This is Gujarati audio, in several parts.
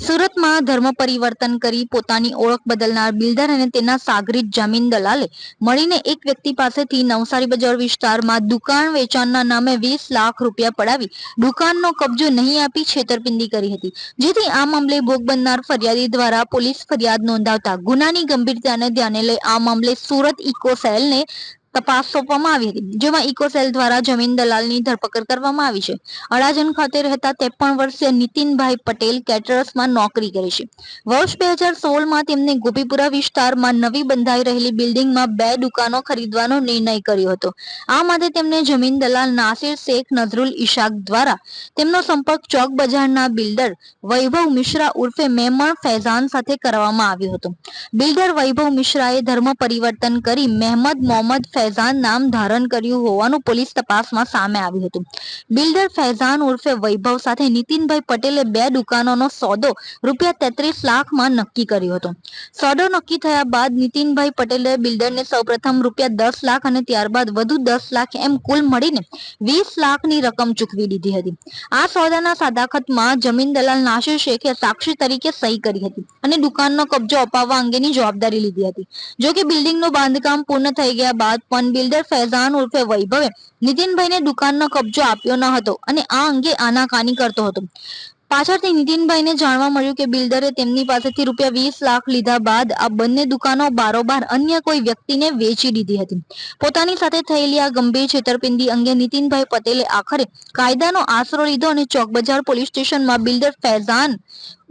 સુરતમાં ધર્મ પરિવર્તન કરી પોતાની ઓળખ બદલનાર બિલ્ડર અને તેના સાગરીત જમીન દલાલે મળીને એક વ્યક્તિ પાસેથી નવસારી બજાર વિસ્તારમાં દુકાન વેચાણના નામે 20 લાખ રૂપિયા પડાવી દુકાનનો કબજો નહીં આપી છેતરપિંડી કરી હતી, જેથી આ મામલે ભોગ બનનાર ફરિયાદી દ્વારા પોલીસ ફરિયાદ નોંધાવતા ગુનાની ગંભીરતાને ધ્યાને લઈ આ મામલે સુરત ઇકો સેલને તપાસ સોંપવામાં આવી હતી, જેમાં ઇકો સેલ દ્વારા જમીન દલાલની ધરપકડ કરવામાં આવી છે। અડાજણ ખાતે રહેતા 53 વર્ષીય નીતિનભાઈ પટેલ કેટરર્સમાં નોકરી કરે છે। વર્ષ 2016માં તેમને ગોપીપુરા વિસ્તારમાં નવી બંધાઈ રહેલી બિલ્ડિંગમાં 2 દુકાનો ખરીદવાનો નિર્ણય કર્યો હતો। આ માટે તેમને જમીન દલાલ નાસિર શેખ નઝરુલ ઇશાક દ્વારા તેમનો સંપર્ક ચોક બજારના બિલ્ડર વૈભવ મિશ્રા ઉર્ફે મેમણ ફૈઝાન સાથે કરવામાં આવ્યો હતો। બિલ્ડર વૈભવ મિશ્રાએ ધર્મ પરિવર્તન કરી મહેમદ મોહમ્મદ ફૈઝાન નામ ધારણ કર્યું હોવાનું પોલીસ તપાસમાં સામે આવ્યું હતું। બિલ્ડર ફૈઝાન ઉર્ફે વૈભવ સાથે નીતિનભાઈ પટેલે 2 દુકાનોનો સોદો રૂપિયા 33 લાખમાં નક્કી કર્યો હતો। સોદો નક્કી થયા બાદ નીતિનભાઈ પટેલે બિલ્ડરને સૌપ્રથમ રૂપિયા 10 લાખ અને ત્યારબાદ વધુ 10 લાખ એમ કુલ મળીને 20 લાખની રકમ ચૂકવી દીધી હતી। આ સોદાના સદાકતમાં જમીન દલાલ નાસિર શેખે સાક્ષી તરીકે સહી કરી હતી અને દુકાનનો કબજો અપાવવા અંગેની જવાબદારી લીધી હતી। જો કે બિલ્ડિંગનું બાંધકામ પૂર્ણ થઈ ગયા બાદ પણ બિલ્ડર ફૈઝાન ઉર્ફે વૈભવે નીતિનભાઈને દુકાનનો કબજો આપ્યો ન હતો અને આ અંગે આનાકાની કરતો હતો। પાછળથી નીતિનભાઈને જાણવા મળ્યું કે બિલ્ડરે તેમની પાસેથી રૂપિયા 20 લાખ લીધા બાદ આ બંને દુકાનો બારોબાર અન્ય કોઈ વ્યક્તિને વેચી દીધી હતી। પોતાની સાથે થયેલી આ ગંભીર છેતરપિંડી અંગે નીતિનભાઈ પટેલે આખરે કાયદાનો આશરો લીધો અને ચોક બજાર પોલીસ સ્ટેશનમાં બિલ્ડર ફૈઝાન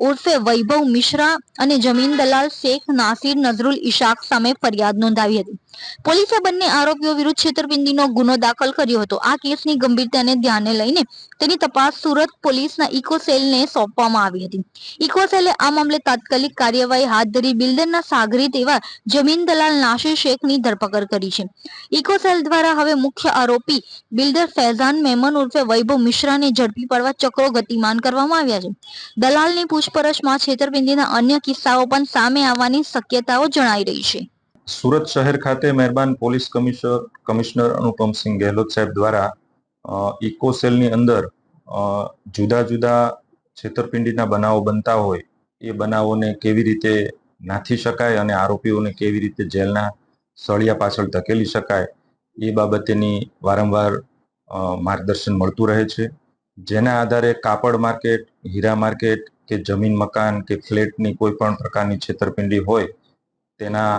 ઉર્ફે વૈભવ મિશ્રા અને જમીન દલાલ શેખ નાસિર નઝરુલ ઇશાક સામે ફરિયાદ નોંધાવી હતી। પોલીસે બંને આરોપીઓ વિરુદ્ધ છેતરપિંડીનો ગુનો દાખલ કર્યો હતો। આ કેસની ગંભીરતાને ધ્યાને લઈને તેની તપાસ સુરત પોલીસના ઇકો સેલને સોંપવામાં આવી હતી। ઇકો સેલે આ મામલે તાત્કાલિક કાર્યવાહી હાથ ધરી બિલ્ડરના સાગરીત એવા જમીન દલાલ નાસિર શેખની ધરપકડ કરી છે। ઇકો સેલ દ્વારા હવે મુખ્ય આરોપી બિલ્ડર ફૈઝાન મેમન ઉર્ફે વૈભવ મિશ્રાને ઝડપી પાડવા ચક્રો ગતિમાન કરવામાં આવ્યા છે। દલાલની પૂછપરછમાં છેતરપિંડીના અન્ય કિસ્સાઓ પણ સામે આવવાની શક્યતાઓ જણાઈ રહી છે। સુરત શહેર ખાતે મહેરબાન પોલીસ કમિશનર અનુપમસિંહ ગેહલોત સાહેબ દ્વારા ઇકો સેલની અંદર જુદા જુદા છેતરપિંડીના બનાવો બનતા હોય એ બનાવોને કેવી રીતે નાથી શકાય અને આરોપીઓને કેવી રીતે જેલના સળિયા પાછળ ધકેલી શકાય એ બાબતેની વારંવાર માર્ગદર્શન મળતું રહે છે। જેના આધારે કાપડ માર્કેટ, હીરા માર્કેટ કે જમીન મકાન કે ફ્લેટની કોઈ પણ પ્રકારની છેતરપિંડી હોય તેના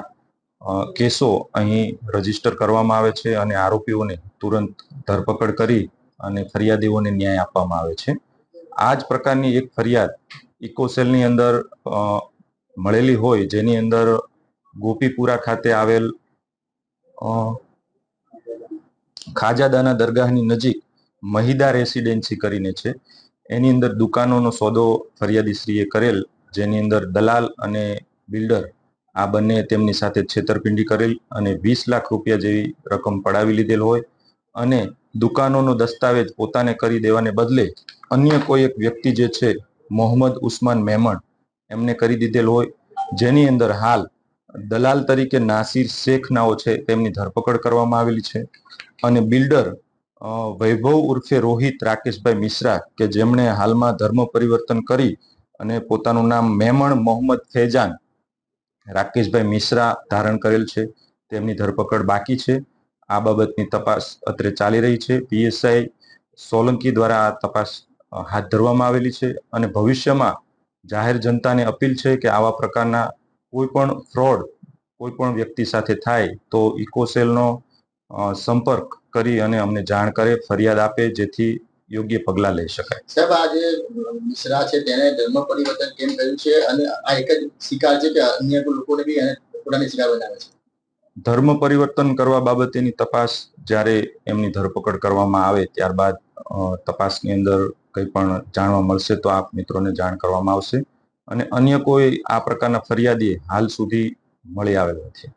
કેસો અહીં રજીસ્ટર કરવામાં આવે છે અને આરોપીઓને તુરંત ધરપકડ કરી અને ફરિયાદીઓને ન્યાય આપવામાં આવે છે। આ જ પ્રકારની એક ફરિયાદ ઇકો સેલની અંદર મળેલી હોય, જેની અંદર ગોપીપુરા ખાતે આવેલ ખાજાદાના દરગાહની નજીક મહિદા રેસિડેન્સી કરીને છે, એની અંદર દુકાનોનો સોદો ફરિયાદીશ્રીએ કરેલ, જેની અંદર દલાલ અને બિલ્ડર આ બંને તેમની સાથે છેતરપિંડી કરેલ અને 20 લાખ રૂપિયા જેવી રકમ પડાવી લીધેલ હોય અને દુકાનોનો દસ્તાવેજ પોતાને કરી દેવાને બદલે અન્ય કોઈ એક વ્યક્તિ જે છે મોહમ્મદ ઉસ્માન મેમણ એમને કરી દીધેલ હોય, જેની અંદર હાલ દલાલ તરીકે નાસિર શેખ નાઓ છે તેમની ધરપકડ કરવામાં આવેલી છે અને બિલ્ડર વૈભવ ઉર્ફે રોહિત રાકેશભાઈ મિશ્રા કે જેમણે હાલમાં ધર્મ પરિવર્તન કરી અને પોતાનું નામ મેમણ મોહમ્મદ ફૈઝાન રાકેશભાઈ મિશ્રા ધારણ કરેલ છે, તેમની ધરપકડ બાકી છે। આ બાબતની તપાસ અત્રે ચાલી રહી છે। પીએસઆઈ સોલંકી દ્વારા આ તપાસ હાથ ધરવામાં આવેલી છે અને ભવિષ્યમાં જાહેર જનતાને અપીલ છે કે આવા પ્રકારના કોઈ પણ ફ્રોડ કોઈ પણ વ્યક્તિ સાથે થાય તો ઇકો સેલનો સંપર્ક કરી અને અમને જાણ કરે, ફરિયાદ આપે, જેથી યોગ્ય પગલાં લઈ શકાય। સાહેબ, આ જે મિશ્રા છે તેને ધર્મ પરિવર્તન કેમ કર્યું છે અને આ એક જ શિકાર છે કે અન્ય લોકોને બી એને પોતાની શિકાર બનાવે છે? ધર્મ પરિવર્તન કરવા બાબતેની તપાસ જ્યારે એમની ધરપકડ કરવામાં આવે ત્યારબાદ તપાસની અંદર કંઈ પણ જાણવા મળશે તો આપ મિત્રોને જાણ કરવામાં આવશે અને અન્ય કોઈ આ પ્રકારના ફરિયાદી હાલ સુધી મળી આવેલ નથી।